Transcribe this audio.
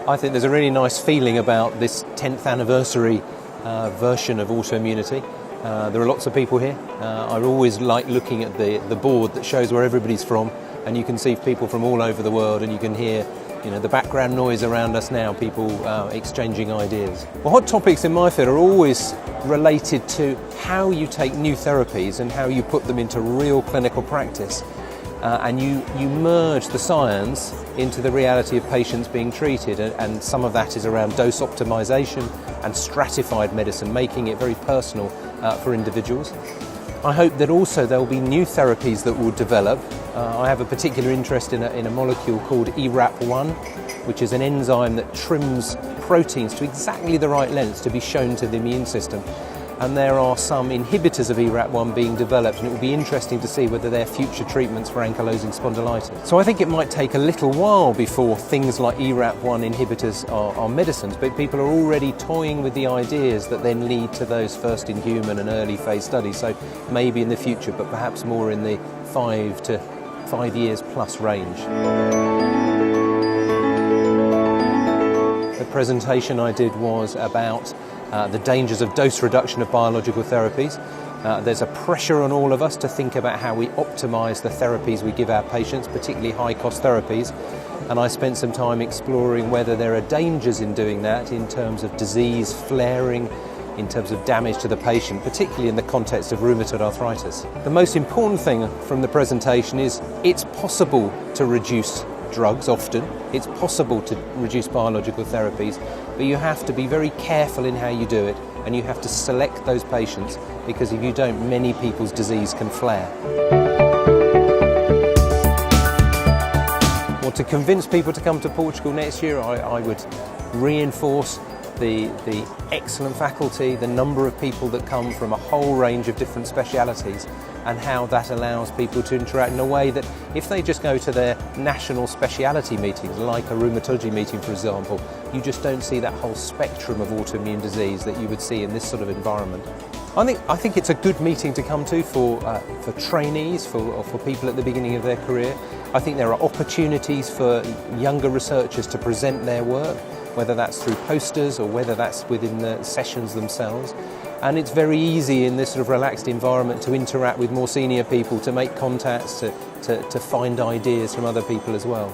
I think there's a really nice feeling about this 10th anniversary version of Autoimmunity. There are lots of people here. I always like looking at the board that shows where everybody's from, and you can see people from all over the world, and you can hear the background noise around us now, people exchanging ideas. Well, hot topics in my field are always related to how you take new therapies and how you put them into real clinical practice. And you merge the science into the reality of patients being treated, and some of that is around dose optimization and stratified medicine, making it very personal for individuals. I hope that also there will be new therapies that will develop. I have a particular interest in a molecule called ERAP1, which is an enzyme that trims proteins to exactly the right lengths to be shown to the immune system. And there are some inhibitors of ERAP1 being developed, and it will be interesting to see whether they're future treatments for ankylosing spondylitis. So I think it might take a little while before things like ERAP1 inhibitors are medicines, but people are already toying with the ideas that then lead to those first-in-human and early phase studies. So maybe in the future, but perhaps more in the 5 years plus range. The presentation I did was about the dangers of dose reduction of biological therapies. There's a pressure on all of us to think about how we optimise the therapies we give our patients, particularly high-cost therapies. And I spent some time exploring whether there are dangers in doing that in terms of disease flaring, in terms of damage to the patient, particularly in the context of rheumatoid arthritis. The most important thing from the presentation is it's possible to reduce drugs often. It's possible to reduce biological therapies, but you have to be very careful in how you do it, and you have to select those patients, because if you don't, many people's disease can flare. Well, to convince people to come to Portugal next year, I would reinforce the excellent faculty, the number of people that come from a whole range of different specialities, and how that allows people to interact in a way that if they just go to their national speciality meetings, like a rheumatology meeting for example, you just don't see that whole spectrum of autoimmune disease that you would see in this sort of environment. I think it's a good meeting to come to for trainees, for people at the beginning of their career. I think there are opportunities for younger researchers to present their work, whether that's through posters or whether that's within the sessions themselves. And it's very easy in this sort of relaxed environment to interact with more senior people, to make contacts, to find ideas from other people as well.